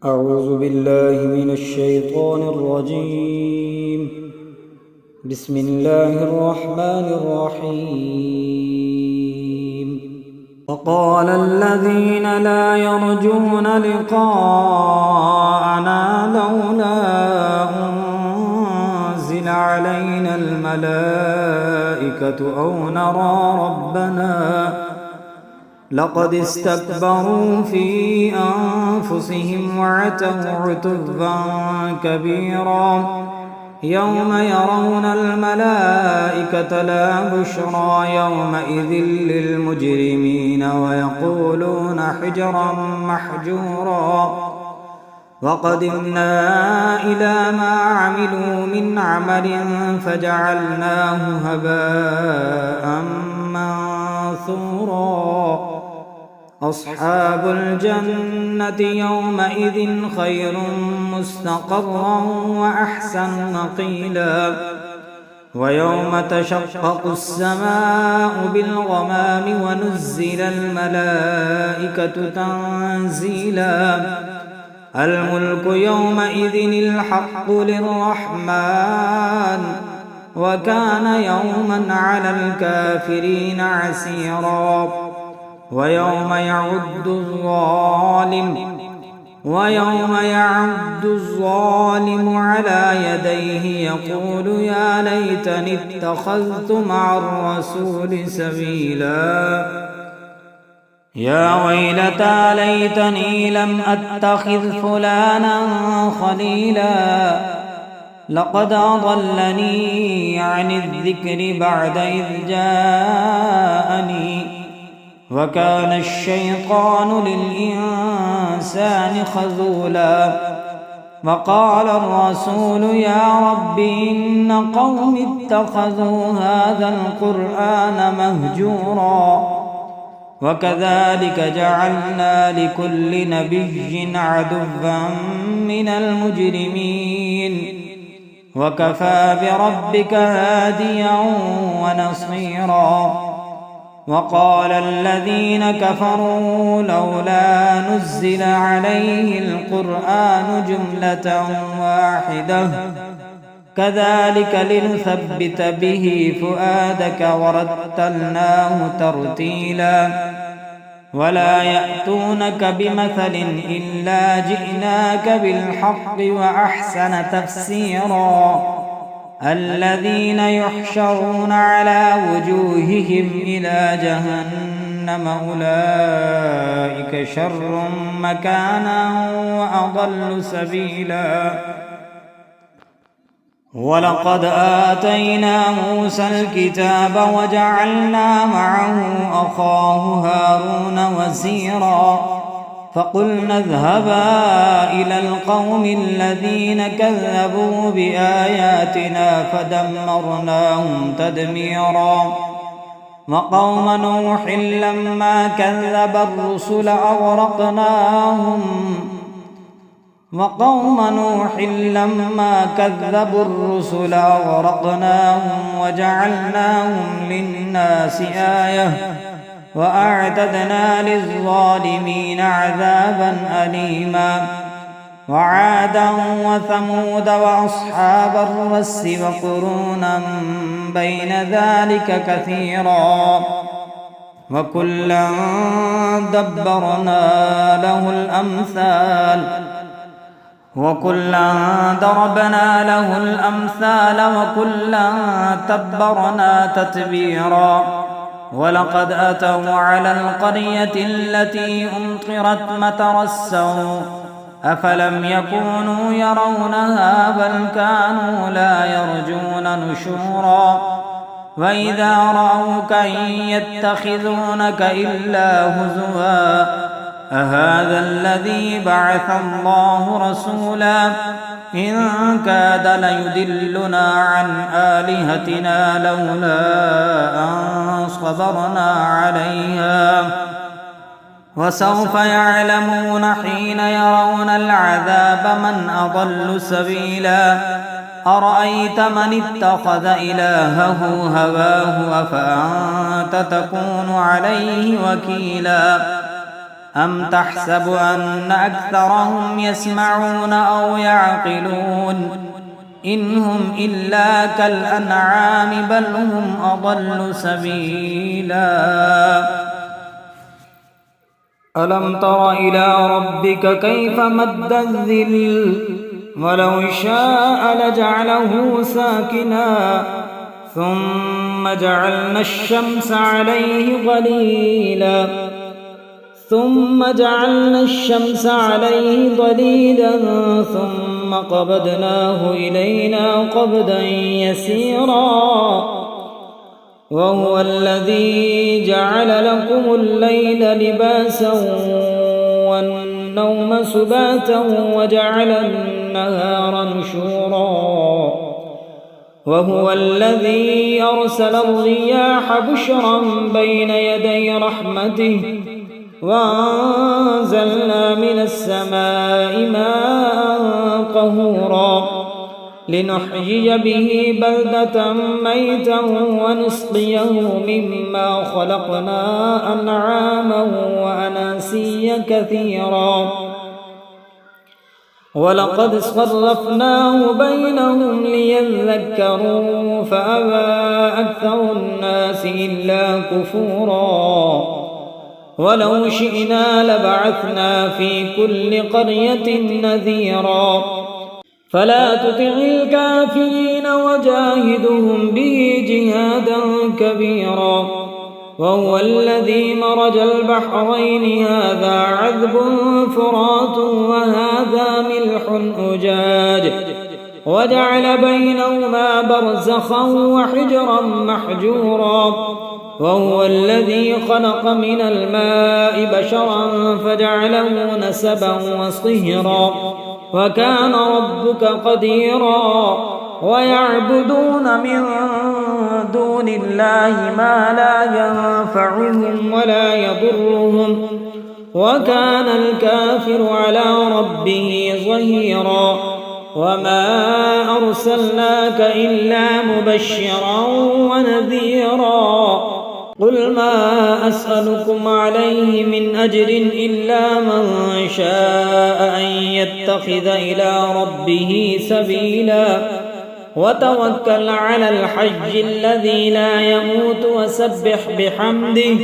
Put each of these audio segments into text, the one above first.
أعوذ بالله من الشيطان الرجيم. بسم الله الرحمن الرحيم. وقال الذين لا يرجون لقاءنا لولا أنزل علينا الملائكة أو نرى ربنا لقد استكبروا في أنفسهم وعتوا عتوا كبيرا يوم يرون الملائكة لا بشرى يومئذ للمجرمين ويقولون حجرا محجورا وقدمنا إلى ما عملوا من عمل فجعلناه هباء منثورا أصحاب الجنة يومئذ خير مستقرا وأحسن قيلا ويوم تشقق السماء بالغمام ونزل الملائكة تنزيلا الملك يومئذ الحق للرحمن وكان يوما على الكافرين عسيرا ويوم يعض الظالم على يديه يقول يا ليتني اتخذت مع الرسول سبيلا يا ويلتى ليتني لم أتخذ فلانا خليلا لقد أضلني عن الذكر بعد إذ جاءني وكان الشيطان للإنسان خذولا وقال الرسول يا رب إن قوم اتخذوا هذا القرآن مهجورا وكذلك جعلنا لكل نبي عدوا من المجرمين وكفى بربك هاديا ونصيرا وقال الذين كفروا لولا نزل عليه القرآن جملة واحدة كذلك لنثبت به فؤادك ورتلناه ترتيلا ولا يأتونك بمثل إلا جئناك بالحق وأحسن تفسيرا الذين يحشرون على وجوههم إلى جهنم أولئك شر مكانا وأضل سبيلا ولقد آتينا موسى الكتاب وجعلنا معه أخاه هارون وزيرا فقلنا اذهبا إلى القوم الذين كذبوا بآياتنا فدمرناهم تدميرا وقوم نوح لما كذب الرسل أغرقناهم وجعلناهم للناس آية وأعتدنا للظالمين عذابا أليما وعادا وثمود وأصحاب الرس وقرونا بين ذلك كثيرا وكلا ضربنا له الأمثال وكلا تبرنا تتبيرا ولقد أتوا على القرية التي أمطرت مطر السوء أفلم يكونوا يرونها بل كانوا لا يرجون نشورا وإذا رأوك إن يتخذونك إلا هزوا أهذا الذي بعث الله رسولا إن كاد ليدلنا عن آلهتنا لولا أن صبرنا عليها وسوف يعلمون حين يرون العذاب من أضل سبيلا أرأيت من اتخذ إلهه هواه أفأنت تكون عليه وكيلا أم تحسب أن أكثرهم يسمعون أو يعقلون إن هم إلا كالأنعام بل هم أضل سبيلا ألم تر إلى ربك كيف مد الظل ولو شاء لجعله ساكنا ثم جعلنا الشمس عليه ظليلا ثم قبضناه إلينا قبضا يسيرا وهو الذي جعل لكم الليل لباسا والنوم سباتا وجعل النهار نشورا وهو الذي أرسل الرياح بشرا بين يدي رحمته وأنزلنا من السماء ماء طهورا لنحيي به بلدة ميتا ونسقيه مما خلقنا أنعاما وأناسيا كثيرا ولقد صرفناه بينهم ليذكروا فأبى أكثر الناس إلا كفورا ولو شئنا لبعثنا في كل قرية نذيرا فلا تطع الكافرين وجاهدهم به جهادا كبيرا وهو الذي مرج البحرين هذا عذب فرات وهذا ملح أجاج وجعل بينهما برزخا وحجرا محجورا وهو الذي خلق من الماء بشرا فجعله نسبا وصهرا وكان ربك قديرا ويعبدون من دون الله ما لا ينفعهم ولا يضرهم وكان الكافر على ربه ظهيرا وما أرسلناك إلا مبشرا ونذيرا قل ما أسألكم عليه من أجر إلا من شاء أن يتخذ إلى ربه سبيلا وتوكل على الحي الذي لا يموت وسبح بحمده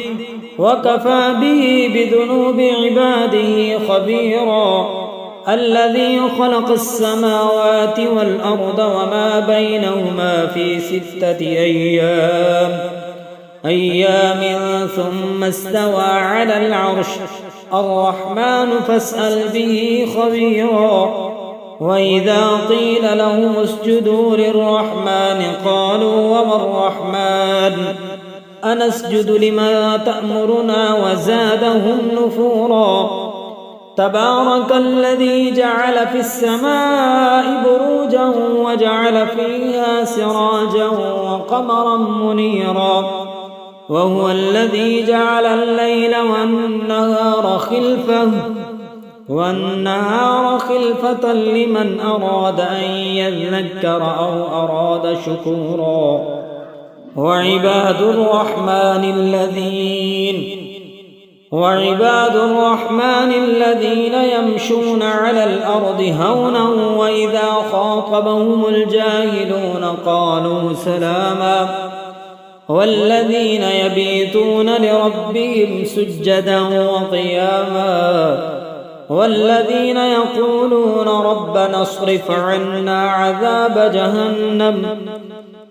وكفى به بذنوب عباده خبيرا الذي خلق السماوات والأرض وما بينهما في 6 أيام ثم استوى على العرش الرحمن فاسأل به خبيرا وإذا قيل لهم اسجدوا للرحمن قالوا وما الرحمن أنسجد لما تأمرنا وزادهم نفورا تبارك الذي جعل في السماء بروجا وجعل فيها سراجا وقمرا منيرا وهو الذي جعل الليل والنهار خلفة لمن أراد أن يذكر أو أراد شكورا وعباد الرحمن الذين يمشون على الأرض هونا وإذا خاطبهم الجاهلون قالوا سلاما والذين يبيتون لربهم سجدا وقياما والذين يقولون ربنا اصرف عنا عذاب جهنم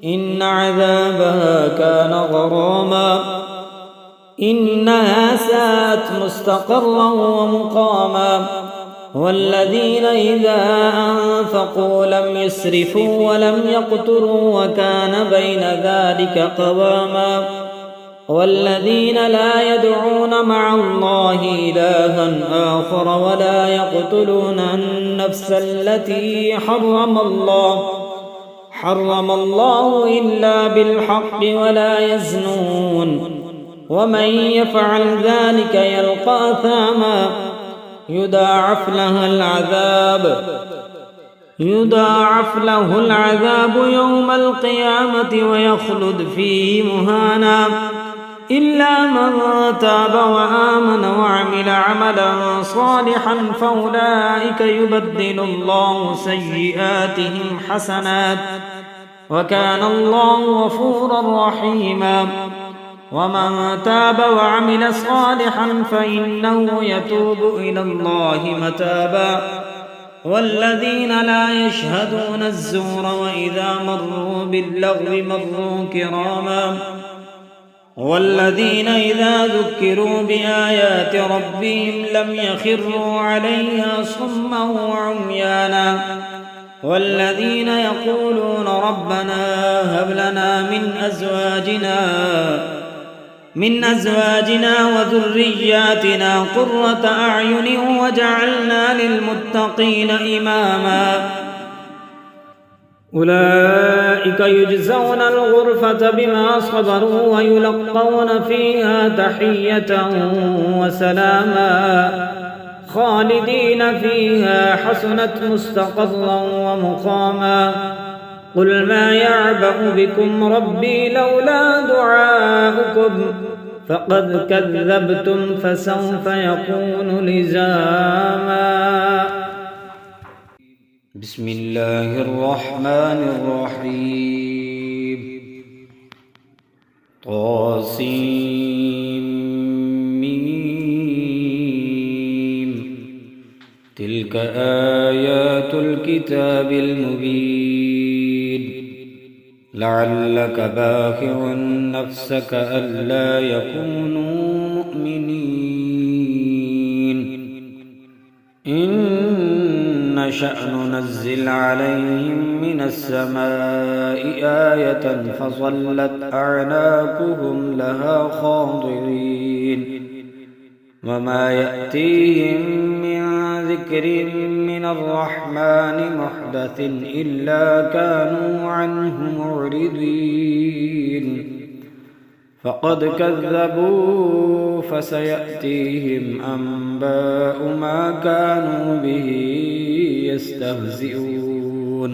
إن عذابها كان غراما إنها ساءت مستقرا ومقاما والذين إذا أنفقوا لم يسرفوا ولم يقتروا وكان بين ذلك قواما والذين لا يدعون مع الله إلها آخر ولا يقتلون النفس التي حرم الله إلا بالحق ولا يزنون ومن يفعل ذلك يلقى أثاما يضاعف له العذاب يوم القيامة ويخلد فيه مهانا إلا من تاب وآمن وعمل عملا صالحا فأولئك يبدل الله سيئاتهم حسنات وكان الله غفورا رحيما. ومن تاب وعمل صالحا فإنه يتوب إلى الله متابا. والذين لا يشهدون الزور وإذا مروا باللغو مروا كراما. والذين إذا ذكروا بآيات ربهم لم يخروا عليها صما وعميانا. والذين يقولون ربنا هب لنا من أزواجنا وذرياتنا قرة أعين واجعلنا للمتقين إماما. أولئك يجزون الغرفة بما صبروا ويلقون فيها تحية وسلاما خالدين فيها حسنت مستقرا ومقاما. قل ما يعبأ بكم ربي لولا دعاؤكم فقد كذبتم فسوف يكون لزاما. بسم الله الرحمن الرحيم. طاسيم. تلك آيات الكتاب المبين. لعلك باخع نفسك ألا يكونوا مؤمنين إن نشأ ننزل عليهم من السماء آية فظلت أعناقهم لها خاضعين وما يأتيهم من ذكر من الرحمن محدث إلا كانوا عنه معرضين. فقد كذبوا فسيأتيهم أنباء ما كانوا به يستهزئون.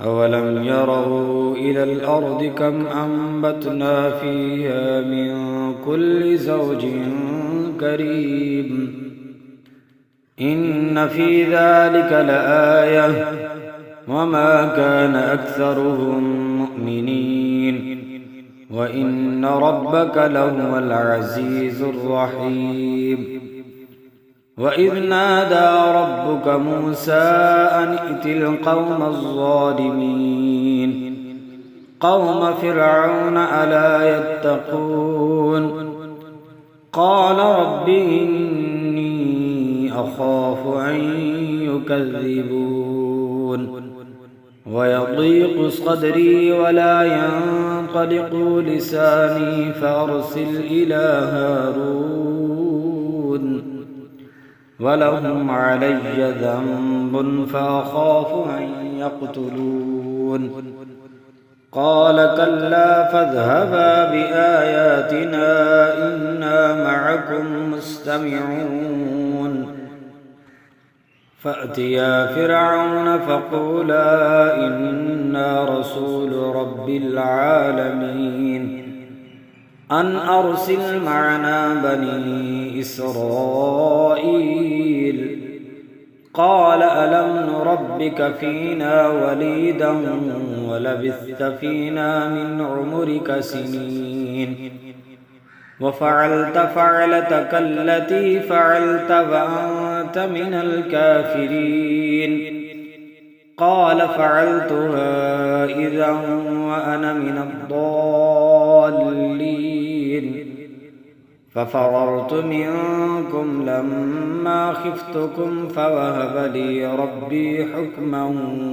أولم يروا إلى الأرض كم أنبتنا فيها من كل زوج كريم إن في ذلك لآية وما كان أكثرهم مؤمنين وإن ربك لهو العزيز الرحيم. وإذ نادى ربك موسى أن ائت القوم الظالمين قوم فرعون ألا يتقون. قال رب إني أخاف أن يكذبون ويضيق صدري ولا ينطلق لساني فأرسل إلى هارون ولهم علي ذنب فأخاف أن يقتلون. قال كلا فاذهبا بآياتنا إنا معكم مستمعون. فأتيا فرعون فقولا إنا رسول رب العالمين أن أرسل معنا بني إسرائيل. قال ألم نربك فينا وليدا ولبثت فينا من عمرك سنين وفعلت فعلتك التي فعلت وأنت من الكافرين. قال فعلتها إذا وأنا من الضالين ففررت منكم لما خفتكم فوهب لي ربي حكما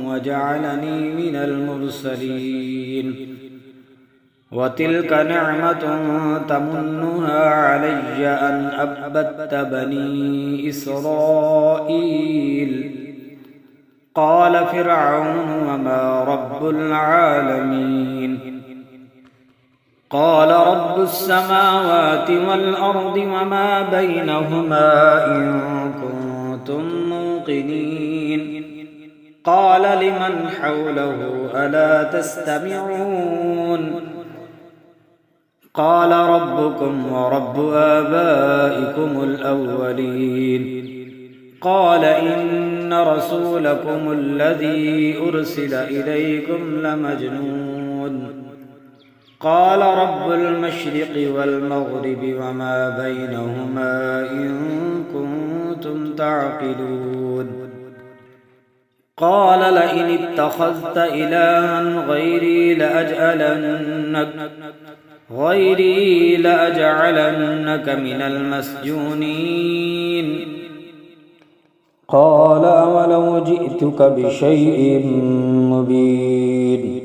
وجعلني من المرسلين. وتلك نعمة تمنها علي أن أبدت بني إسرائيل. قال فرعون وما رب العالمين. قال رب السماوات والأرض وما بينهما إن كنتم موقنين. قال لمن حوله ألا تستمعون. قال ربكم ورب آبائكم الأولين قال إن رسولكم الذي أرسل إليكم لمجنون قال رب المشرق والمغرب وما بينهما إن كنتم تعقلون قال لئن اتخذت إلها غيري لأجعلنك من المسجونين قال أولو جئتك بشيء مبين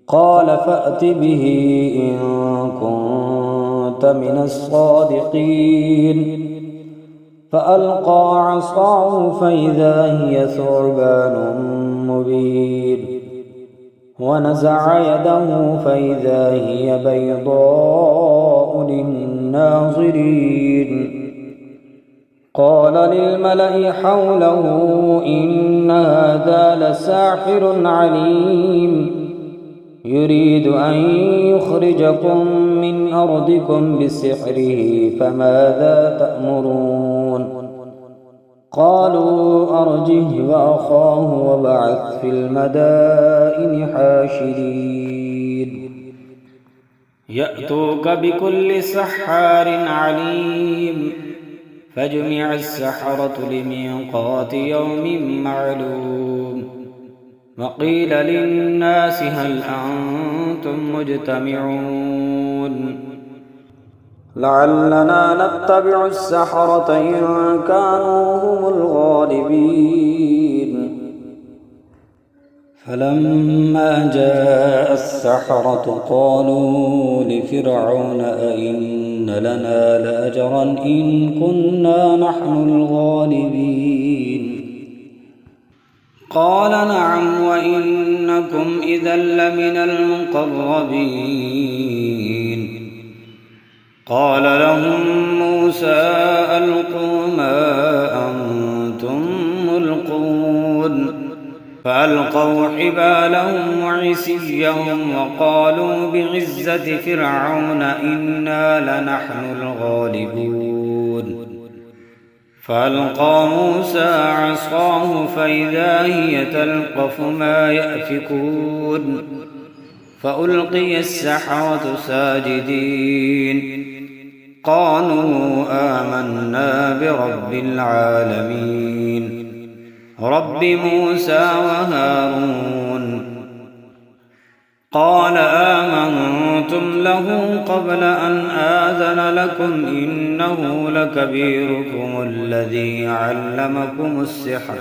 قال فأت به إن كنت من الصادقين فألقى عصاه فإذا هي ثعبان مبين ونزع يده فإذا هي بيضاء للناظرين قال للملأ حوله إن هذا لساحر عليم يريد أن يخرجكم من أرضكم بسحره فماذا تأمرون قالوا أرجه وأخاه وبعث في المدائن حاشرين يأتوك بكل سحار عليم فجمع السحرة لميقات يوم معلوم وقيل للناس هل أنتم مجتمعون لعلنا نتبع السحرة إن كانوا هم الغالبين فلما جاء السحرة قالوا لفرعون أئن لنا لأجرا إن كنا نحن الغالبين قال نعم وإنكم إذا لمن المقربين قال لهم موسى ألقوا ما أنتم ملقون فألقوا حبالهم وعصيهم وقالوا بعزة فرعون إنا لنحن الغالبون فألقى موسى عصاه فإذا هي تلقف ما يأفكون فألقي السحرة ساجدين قالوا آمنا برب العالمين رب موسى وهارون قال آمنتم له قبل أن آذن لكم إنه لكبيركم الذي علمكم السحر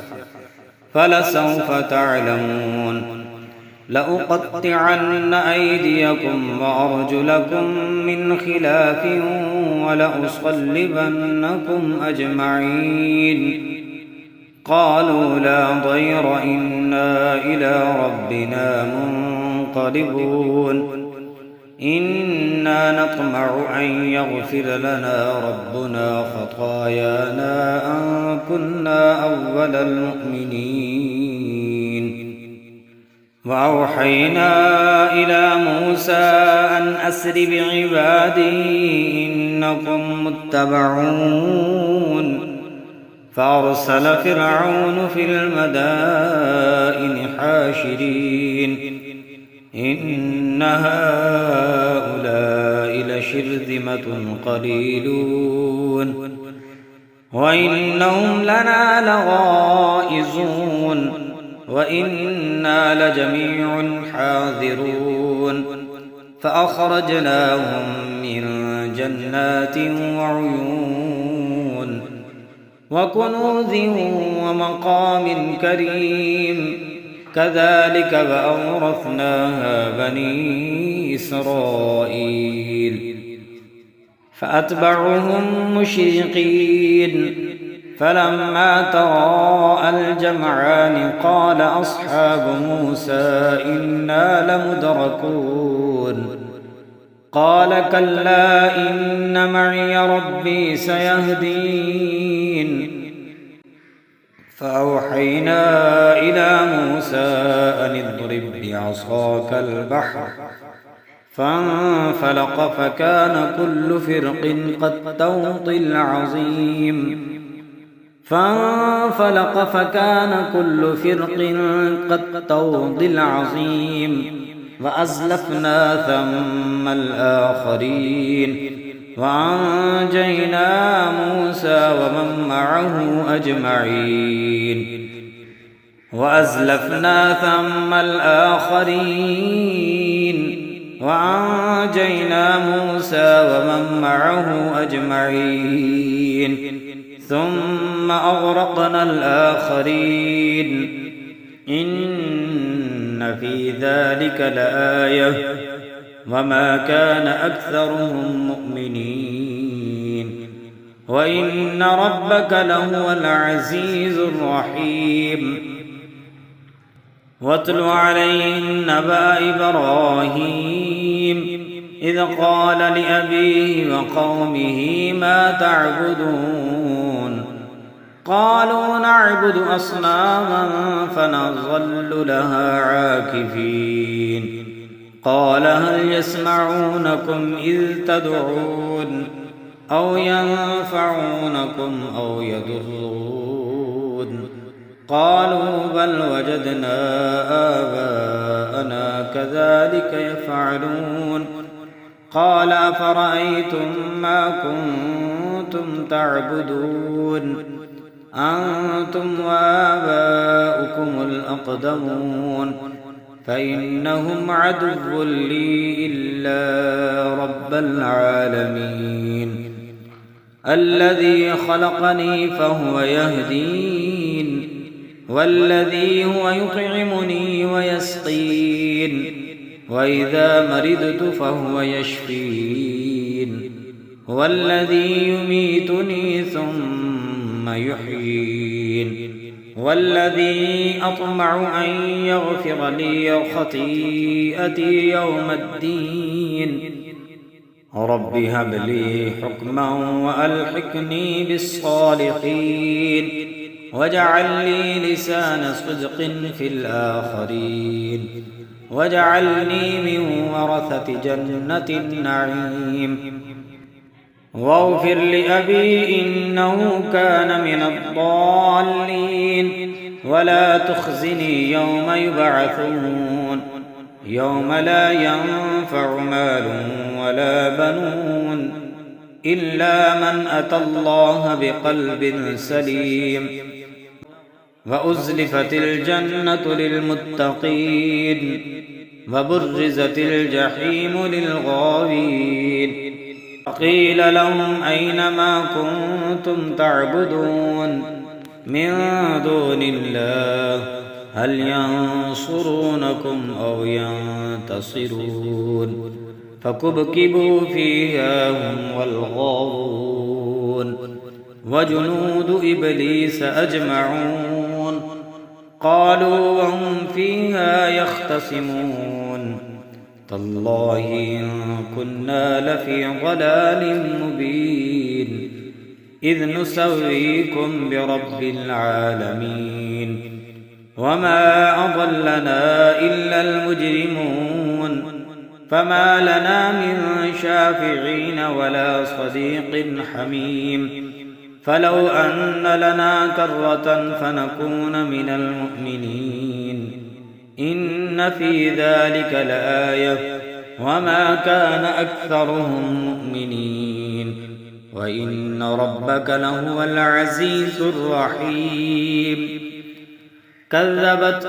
فلسوف تعلمون لأقطعن أيديكم وأرجلكم من خلاف ولأصلبنكم أجمعين قالوا لا ضير إنا إلى ربنا منقلبون إنا نطمع أن يغفر لنا ربنا خطايانا أن كنا أول المؤمنين وأوحينا إلى موسى أن أسر بعبادي إنكم متبعون فأرسل فرعون في المدائن حاشرين إن هؤلاء لشرذمة قليلون وإنهم لنا لغائظون وإنا لجميع حاذرون فأخرجناهم من جنات وعيون وكنوز ومقام كريم كذلك وأورثناها بني إسرائيل فأتبعهم مشرقين فلما تراءى الجمعان قال أصحاب موسى إنا لمدركون قال كلا إن معي ربي سيهدين فأوحينا إلى موسى أن اضرب بعصاك البحر فانفلق فكان كل فرق كالطود العظيم وأزلفنا ثم الآخرين وأنجينا موسى ومن معه أجمعين ثم أغرقنا الآخرين إن في ذلك لآية وما كان أكثرهم مؤمنين وإن ربك لهو العزيز الرحيم واتل عليهم نبأ إبراهيم إذ قال لأبيه وقومه ما تعبدون قالوا نعبد أصناما فنظل لها عاكفين قال هل يسمعونكم إذ تدعون أو ينفعونكم أو يضرون قالوا بل وجدنا آباءنا كذلك يفعلون قال أفرأيتم ما كنتم تعبدون أنتم وآباؤكم الأقدمون فإنهم عدو لي إلا رب العالمين الذي خلقني فهو يهدين والذي هو يطعمني ويسقين وإذا مرضت فهو يشفين والذي يميتني ثم يحيين والذي أطمع أن يغفر لي خطيئتي يوم الدين رب هب لي حكما وألحقني بالصالحين واجعل لي لسان صدق في الآخرين واجعلني من ورثة جنة النعيم واغفر لأبي إنه كان من الضالين ولا تخزني يوم يبعثون يوم لا ينفع مال ولا بنون إلا من أتى الله بقلب سليم وأزلفت الجنة للمتقين وبرزت الجحيم للغاوين قيل لهم أين ما كنتم تعبدون من دون الله هل ينصرونكم أو ينتصرون فكبكبوا فيها هم والغاوون وجنود إبليس أجمعون قالوا وهم فيها يختصمون تالله إن كنا لفي ضلال مبين إذ نسويكم برب العالمين وما أضلنا إلا المجرمون فما لنا من شافعين ولا صديق حميم فلو أن لنا كرة فنكون من المؤمنين إن في ذلك لآية وما كان أكثرهم مؤمنين وإن ربك لهو العزيز الرحيم كذبت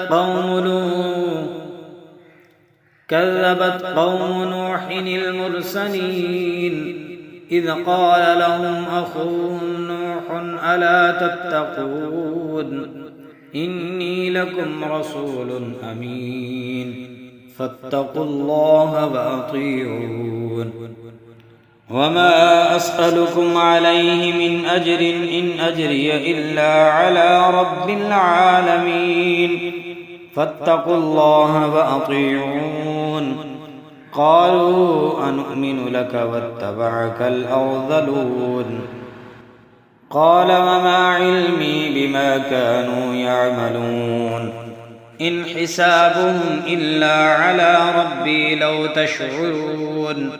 قوم نوح المرسلين إذ قال لهم أخوهم نوح ألا تتقون إني لكم رسول أمين فاتقوا الله وأطيعون وما أسألكم عليه من أجر إن أجري إلا على رب العالمين فاتقوا الله وأطيعون قالوا أنؤمن لك واتبعك الأرذلون قال وما علمي بما كانوا يعملون إن حسابهم إلا على ربي لو تشعرون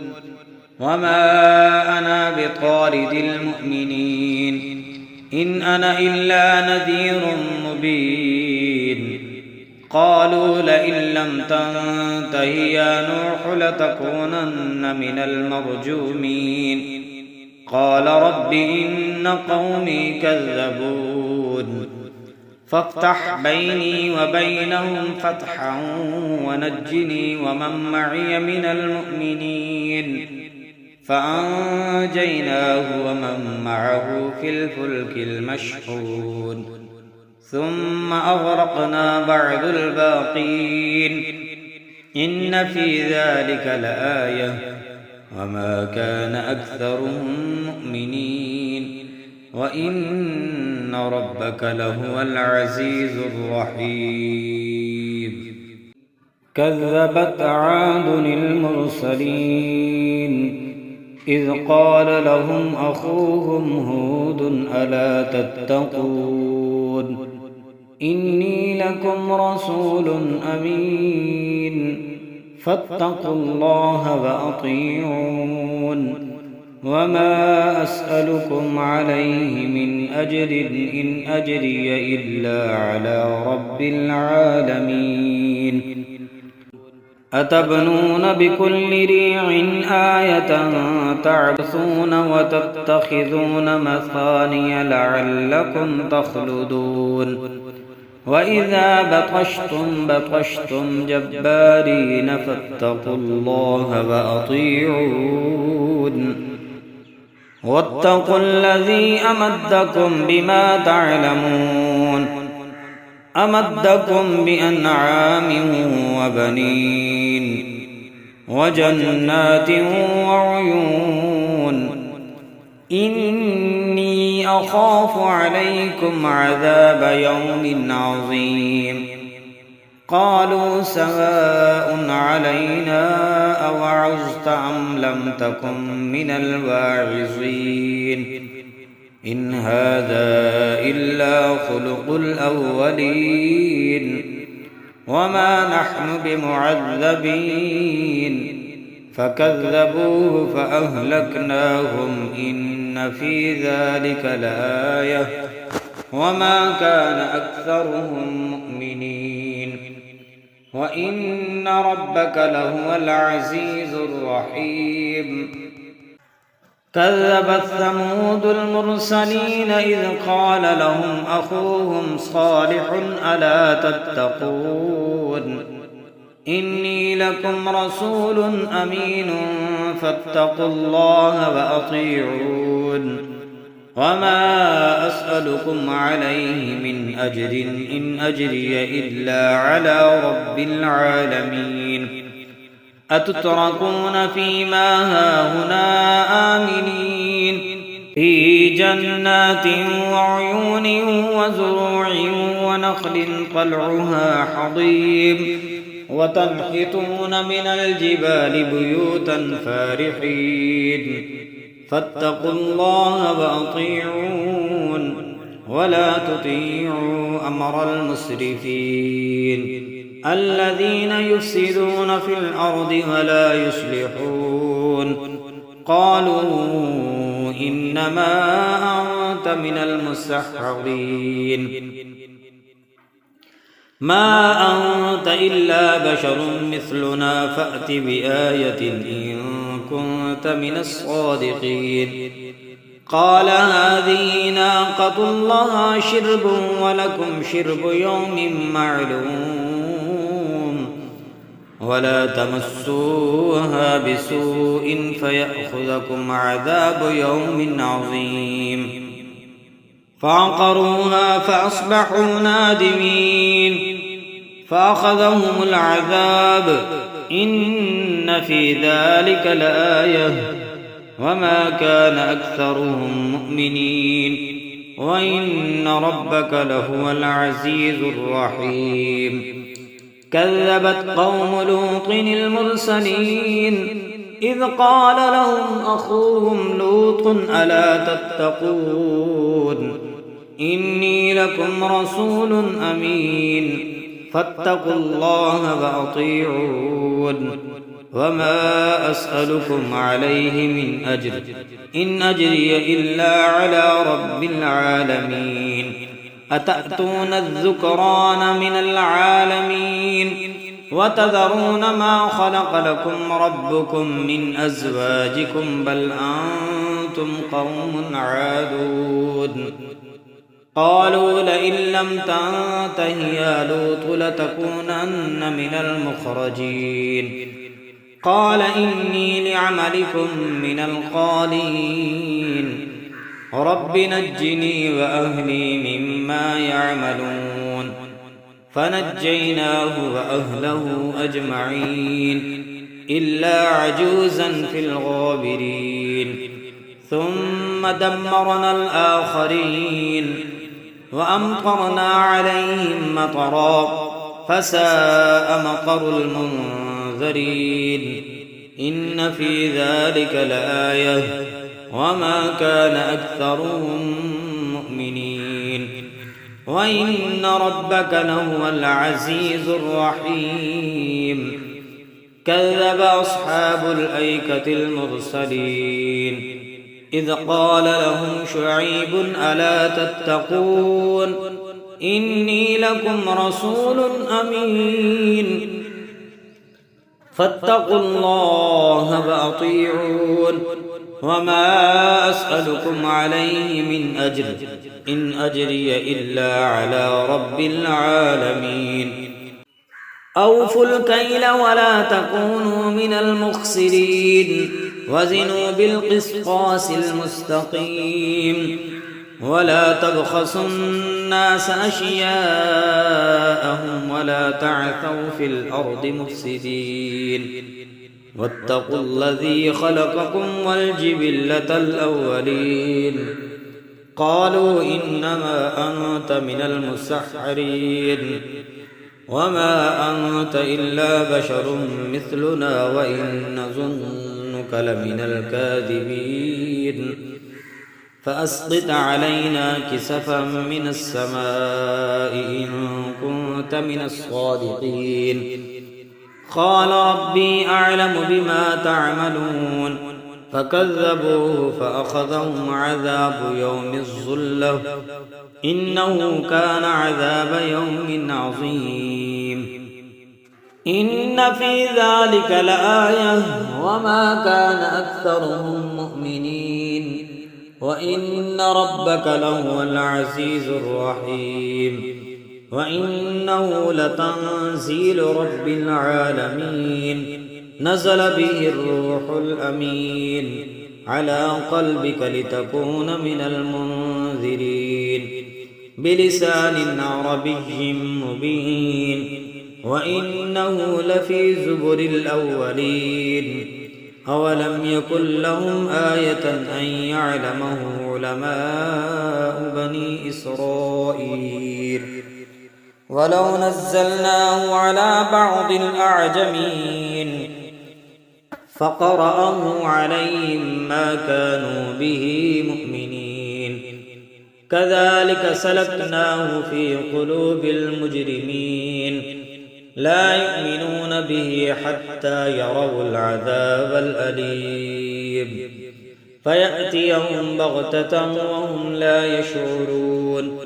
وما أنا بطارد المؤمنين إن أنا إلا نذير مبين قالوا لئن لم تنته يا نوح لتكونن من المرجومين قال رب إن قومي كذبون فافتح بيني وبينهم فتحا ونجني ومن معي من المؤمنين فأنجيناه ومن معه في الفلك المشحون ثم أغرقنا بعد الباقين إن في ذلك لآية وما كان أكثرهم مؤمنين وإن ربك لهو العزيز الرحيم كذبت عاد المرسلين إذ قال لهم أخوهم هود ألا تتقون إني لكم رسول أمين فاتقوا الله وأطيعون وما أسألكم عليه من أجر إن أجري إلا على رب العالمين أتبنون بكل ريع آية تعبثون وتتخذون مثاني لعلكم تخلدون وإذا بطشتم جبارين فاتقوا الله وأطيعون واتقوا الذي أمدكم بما تعلمون أمدكم بأنعام وبنين وجنات وعيون إني أخاف عليكم عذاب يوم عظيم قالوا سواء علينا أوعظت أم لم تكن من الواعظين إن هذا إلا خلق الأولين وما نحن بمعذبين فكذبوه فأهلكناهم إن في ذلك لآية وما كان أكثرهم مؤمنين وإن ربك لهو العزيز الرحيم كذبت ثمود المرسلين إذ قال لهم أخوهم صالح ألا تتقون إني لكم رسول أمين فاتقوا الله وأطيعون وما أسألكم عليه من أجر إن أجري إلا على رب العالمين أتتركون فيما هاهنا آمنين في جنات وعيون وزروع ونخل طلعها حضيم وتنحتون من الجبال بيوتا فارحين فاتقوا الله وأطيعون ولا تطيعوا أمر المسرفين الذين يفسدون في الأرض ولا يصلحون قالوا إنما أنت من المسحرين ما أنت إلا بشر مثلنا فأت بآية إن كنت من الصادقين قال هذه ناقة الله شرب ولكم شرب يوم معلوم ولا تمسوها بسوء فيأخذكم عذاب يوم عظيم فعقروها فأصبحوا نادمين فأخذهم العذاب إن في ذلك لآية وما كان أكثرهم مؤمنين وإن ربك لهو العزيز الرحيم كذبت قوم لوط المرسلين إذ قال لهم أخوهم لوط ألا تتقون إني لكم رسول أمين فاتقوا الله وأطيعون وما أسألكم عليه من أجر إن أجري إلا على رب العالمين أتأتون الذكران من العالمين وتذرون ما خلق لكم ربكم من أزواجكم بل أنتم قوم عادون قالوا لئن لم تنته يا لوط لتكونن من المخرجين قال إني لعملكم من القالين رب نجني وأهلي مما يعملون فنجيناه وأهله أجمعين إلا عجوزا في الغابرين ثم دمرنا الآخرين وأمطرنا عليهم مطرا فساء مطر المنذرين إن في ذلك لآية وما كان أكثرهم مؤمنين وإن ربك لهو العزيز الرحيم كذب أصحاب الأيكة المرسلين إذ قال لهم شعيب ألا تتقون إني لكم رسول أمين فاتقوا الله وأطيعون وما أسألكم عليه من أجر إن أجري إلا على رب العالمين أوفوا الكيل ولا تكونوا من المخسرين وزنوا بالقسطاس المستقيم ولا تبخسوا الناس أشياءهم ولا تعثوا في الأرض مفسدين واتقوا الذي خلقكم والجبلة الأولين قالوا إنما أنت من المسحرين وما أنت إلا بشر مثلنا وإن نظنك لمن الكاذبين فأسقط علينا كسفا من السماء إن كنت من الصادقين قال ربي أعلم بما تعملون فكذبوه فأخذهم عذاب يوم الظلة إنه كان عذاب يوم عظيم إن في ذلك لآية وما كان أكثرهم مؤمنين وإن ربك لهو العزيز الرحيم وإنه لتنزيل رب العالمين نزل به الروح الأمين على قلبك لتكون من المنذرين بلسان عربي مبين وإنه لفي زبر الأولين أولم يكن لهم آية أن يعلمه علماء بني إسرائيل ولو نزلناه على بعض الأعجمين فقرأه عليهم ما كانوا به مؤمنين كذلك سلكناه في قلوب المجرمين لا يؤمنون به حتى يروا العذاب الأليم فيأتيهم بغتة وهم لا يشعرون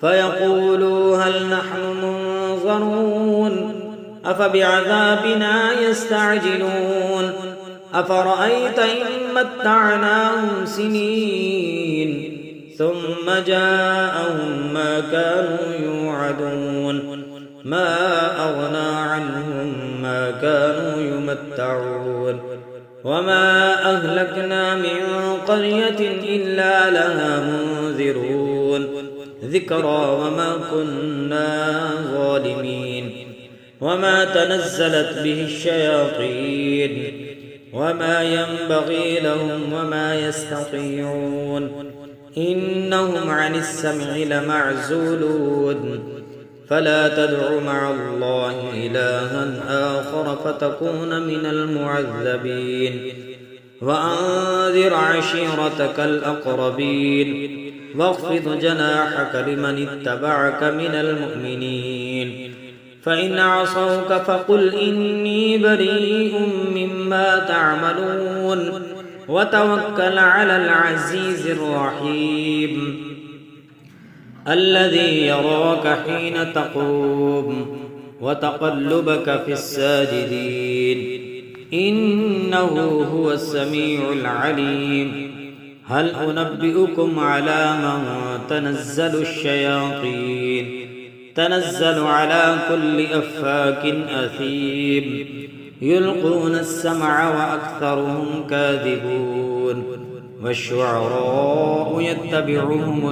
فيقولوا هل نحن منظرون أفبعذابنا يستعجلون أفرأيت إن متعناهم سنين ثم جاءهم ما كانوا يوعدون ما أغنى عنهم ما كانوا يمتعون وما أهلكنا من قرية إلا لها منذرون ذكرى وما كنا ظالمين وما تنزلت به الشياطين وما ينبغي لهم وما يستطيعون إنهم عن السمع لمعزولون فلا تدع مع الله إلها آخر فتكون من المعذبين وأنذر عشيرتك الأقربين واخفض جناحك لمن اتبعك من المؤمنين فإن عصوك فقل إني بريء مما تعملون وتوكل على العزيز الرحيم الذي يراك حين تقوم وتقلبك في الساجدين إنه هو السميع العليم هل أنبئكم على من تنزل الشياطين تنزل على كل أفاك أثيم يلقون السمع وأكثرهم كاذبون والشعراء يتبعهم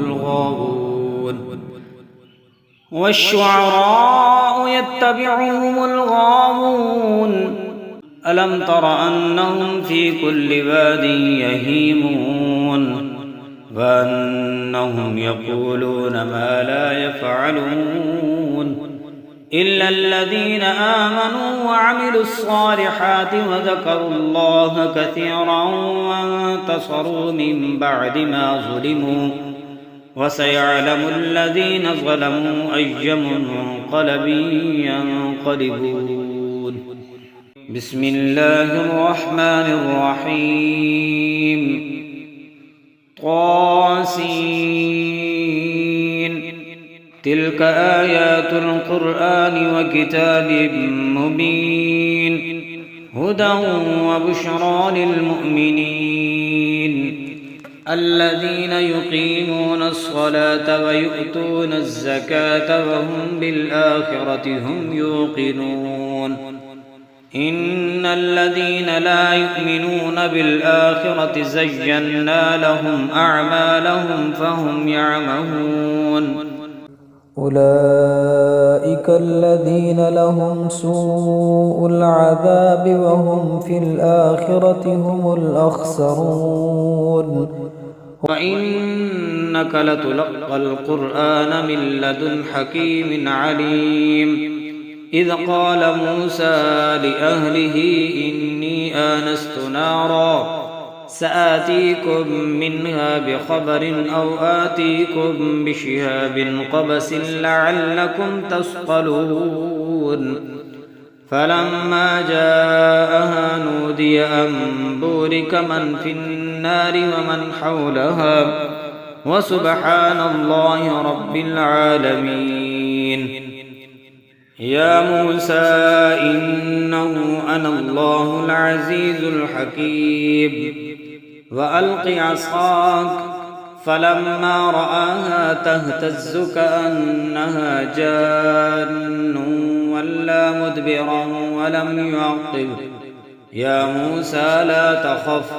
الغاوون ألم تر أنهم في كل واد يهيمون وأنهم يقولون ما لا يفعلون إلا الذين آمنوا وعملوا الصالحات وذكروا الله كثيرا وانتصروا من بعد ما ظلموا وسيعلم الذين ظلموا أي منقلب ينقلبون بسم الله الرحمن الرحيم طاسين تلك آيات القرآن وكتاب مبين هدى وبشرى للمؤمنين الذين يقيمون الصلاة ويؤتون الزكاة وهم بالآخرة هم يوقنون إن الذين لا يؤمنون بالآخرة زينا لهم أعمالهم فهم يعمهون أولئك الذين لهم سوء العذاب وهم في الآخرة هم الأخسرون وإنك لتلقى القرآن من لدن حكيم عليم إذ قال موسى لأهله إني آنست نارا سآتيكم منها بخبر أو آتيكم بشهاب قبس لعلكم تصطلون فلما جاءها نودي أن بورك من في النار ومن حولها وسبحان الله رب العالمين يا موسى إنه أنا الله العزيز الحكيم وألق عصاك فلما رآها تهتز كأنها جان ولا مدبرا ولم يعقب يا موسى لا تخف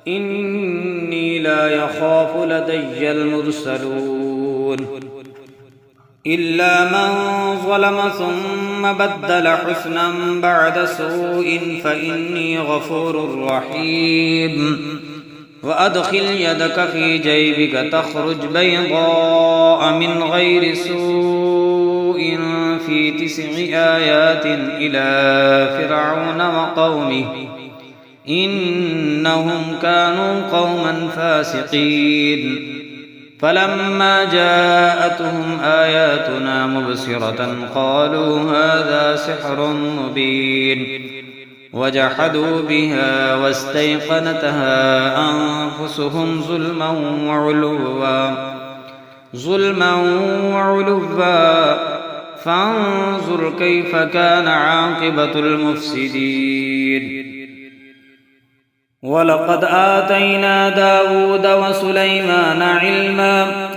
إني لا يخاف لدي المرسلون إلا من ظلم ثم بدل حسنا بعد سوء فإني غفور رحيم وأدخل يدك في جيبك تخرج بيضاء من غير سوء في 9 آيات إلى فرعون وقومه إنهم كانوا قوما فاسقين فلما جاءتهم آياتنا مبصرة قالوا هذا سحر مبين وجحدوا بها واستيقنتها أنفسهم ظلما وعلوا فانظر كيف كان عاقبة المفسدين ولقد آتينا داود وسليمان علما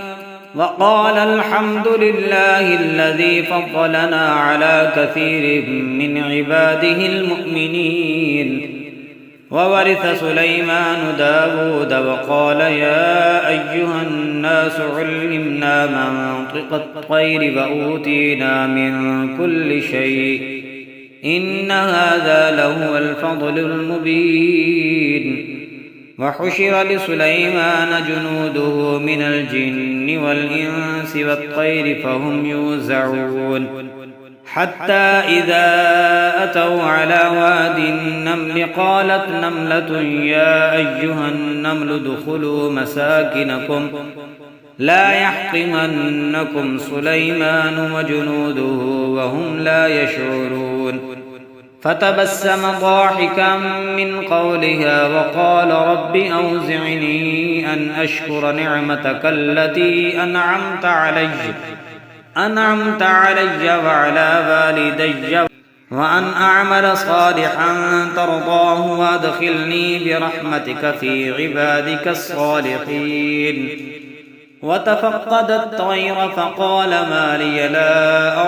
وقال الحمد لله الذي فضلنا على كثير من عباده المؤمنين وورث سليمان داود وقال يا أيها الناس علمنا منطق الطير وأوتينا من كل شيء إن هذا لهو الفضل المبين وحشر لسليمان جنوده من الجن والإنس والطير فهم يوزعون حتى إذا أتوا على واد النمل قالت نملة يا أيها النمل ادخلوا لا يحطمنكم سليمان وجنوده وهم لا يشعرون فتبسم ضاحكا من قولها وقال رب أوزعني أن أشكر نعمتك التي أنعمت علي وعلى والدي وأن أعمل صالحا ترضاه وأدخلني برحمتك في عبادك الصالحين وتفقد الطير فقال ما لي لا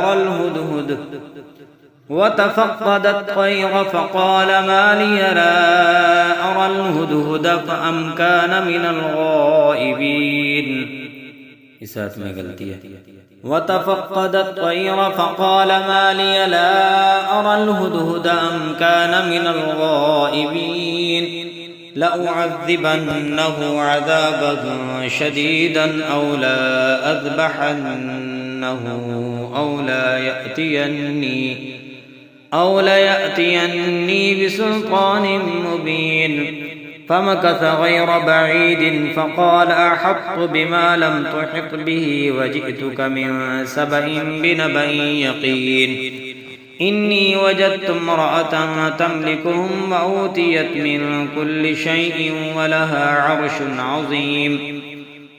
أرى الهدهد فأم كان من الغائبين وتفقد الطير فقال ما لي لا أرى الهدهد أم كان من الغائبين لأعذبنه عذابا شديدا أو ليأتيني بسلطان مبين فمكث غير بعيد فقال أحط بما لم تحط به وجئتك من سبأ بنبأ يقين إني وجدت امرأة تملكهم وأوتيت من كل شيء ولها عرش عظيم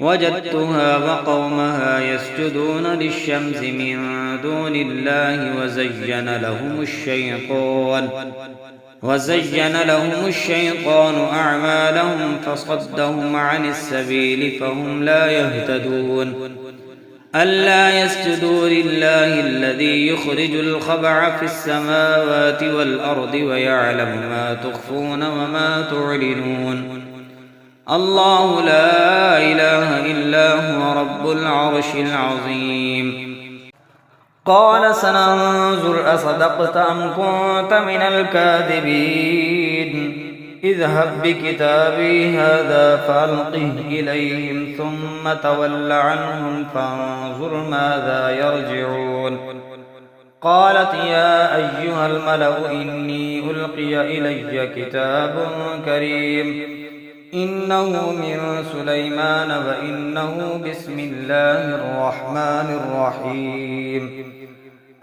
وجدتها وقومها يسجدون للشمس من دون الله وزين لهم الشيطان أعمالهم فصدهم عن السبيل فهم لا يهتدون ألا يسجدوا لله الذي يخرج الخبع في السماوات والأرض ويعلم ما تخفون وما تعلنون الله لا إله إلا هو رب العرش العظيم قال سننظر أصدقت أم كنت من الكاذبين اذهب بكتابي هذا فألقه إليهم ثم تول عنهم فانظر ماذا يرجعون قالت يا أيها الملأ إني ألقي إلي كتاب كريم إنه من سليمان وإنه بسم الله الرحمن الرحيم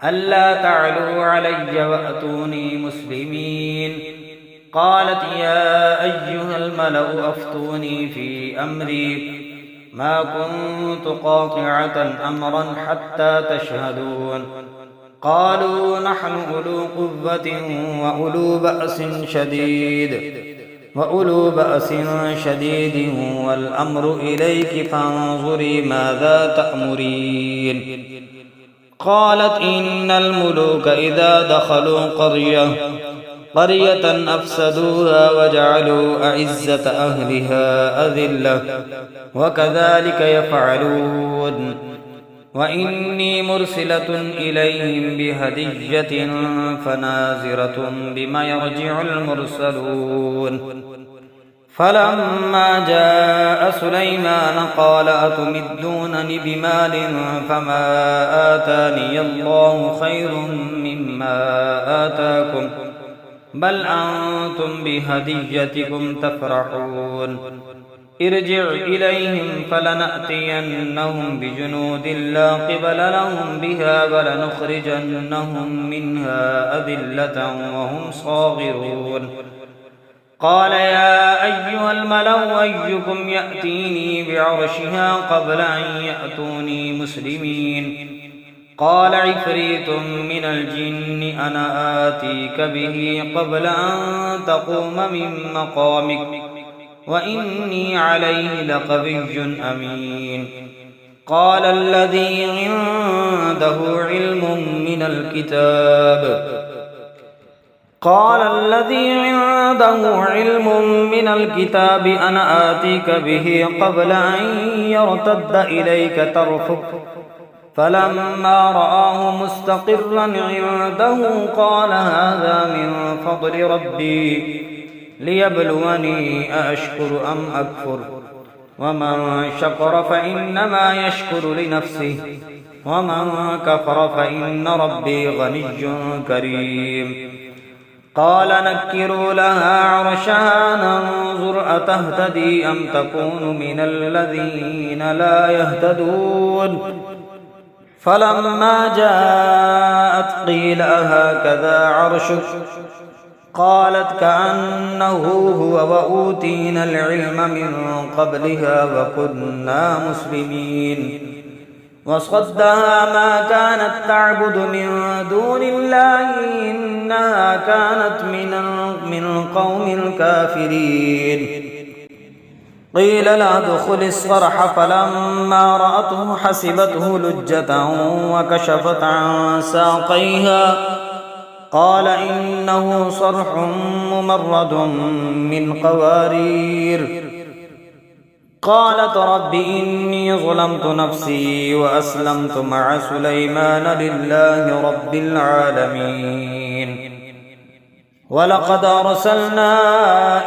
ألا تعلوا علي وأتوني مسلمين قالت يا أيها الملأ أفتوني في أمري ما كنت قاطعة أمرا حتى تشهدون قالوا نحن أولو قوة وأولو بأس شديد والأمر إليك فانظري ماذا تأمرين قالت إن الملوك إذا دخلوا قرية أفسدوها وجعلوا أعزة أهلها أذلة وكذلك يفعلون وإني مرسلة إليهم بهدية فناظرة بما يرجع المرسلون فلما جاء سليمان قال أتمدونني بمال فما آتاني الله خير مما آتاكم بل أنتم بهديتكم تفرحون ارجع إليهم فلنأتينهم بجنود لا قبل لهم بها ولنخرجنهم منها أذلة وهم صاغرون قال يا أيها الملأ أيكم يأتيني بعرشها قبل أن يأتوني مسلمين قال عفريت من الجن أنا آتيك به قبل أن تقوم من مقامك وإني عليه لقوي أمين قال الذي عنده علم من الكتاب أنا آتيك به قبل أن يرتد إليك طرفك فلما رآه مستقرا عنده قال هذا من فضل ربي ليبلوني أأشكر أم أكفر ومن شكر فإنما يشكر لنفسه ومن كفر فإن ربي غني كريم قال نكروا لها عرشها ننظر أتهتدي أم تكون من الذين لا يهتدون فلما جاءت قيل أهكذا عرشك قالت كأنه هو وأوتينا العلم من قبلها وكنا مسلمين وصدها ما كانت تعبد من دون الله إنها كانت من القوم الكافرين قيل لا ادخل الصرح فلما رأته حسبته لجة وكشفت عن ساقيها قال إنه صرح ممرد من قوارير قالت رب إني ظلمت نفسي وأسلمت مع سليمان لله رب العالمين ولقد أرسلنا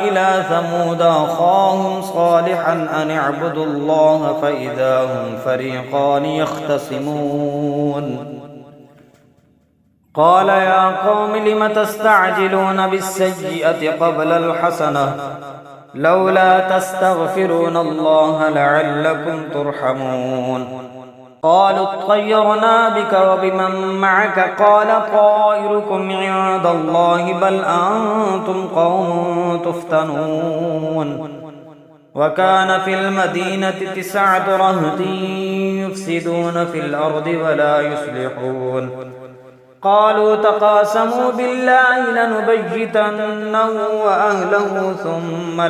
إلى ثمود أخاهم صالحا أن اعبدوا الله فإذا هم فريقان يختصمون قال يا قوم لم تستعجلون بالسيئة قبل الحسنة لولا تستغفرون الله لعلكم ترحمون قالوا اطيرنا بك وبمن معك قال طائركم عند الله بل أنتم قوم تفتنون وكان في المدينة 9 رهط يفسدون في الأرض ولا يصلحون قالوا تقاسموا بالله لنبيتنه وأهله ثم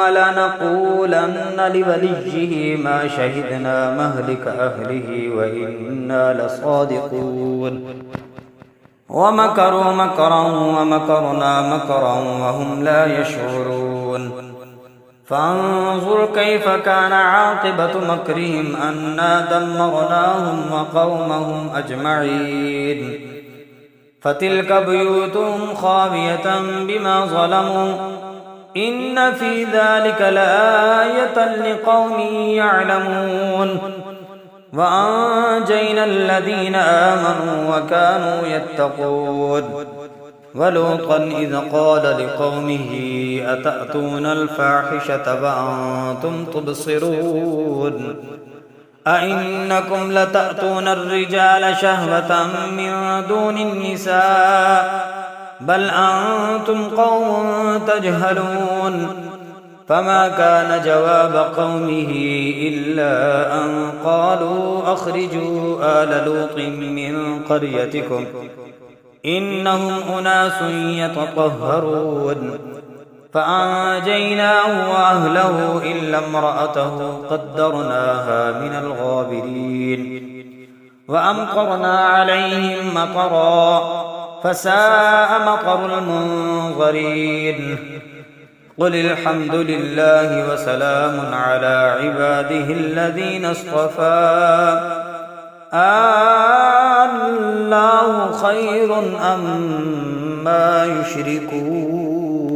لنقولن لوليه ما شهدنا مهلك أهله وإنا لصادقون ومكروا مكرا ومكرنا مكرا وهم لا يشعرون فانظر كيف كان عاقبة مكرهم أنا دمرناهم وقومهم أجمعين فتلك بيوتهم خاوية بما ظلموا إن في ذلك لآية لقوم يعلمون وأنجينا الذين آمنوا وكانوا يتقون ولوطا إذ قال لقومه أتأتون الفاحشة وأنتم تبصرون أئنكم لتأتون الرجال شهوة من دون النساء بل أنتم قوم تجهلون فما كان جواب قومه إلا أن قالوا أخرجوا آل لوط من قريتكم إنهم أناس يتطهرون فأنجيناه وأهله إلا امرأته قدرناها من الغابرين وأمطرنا عليهم مطرا فساء مطر المنظرين قل الحمد لله وسلام على عباده الذين اصطفى الله خير أم ما يشركون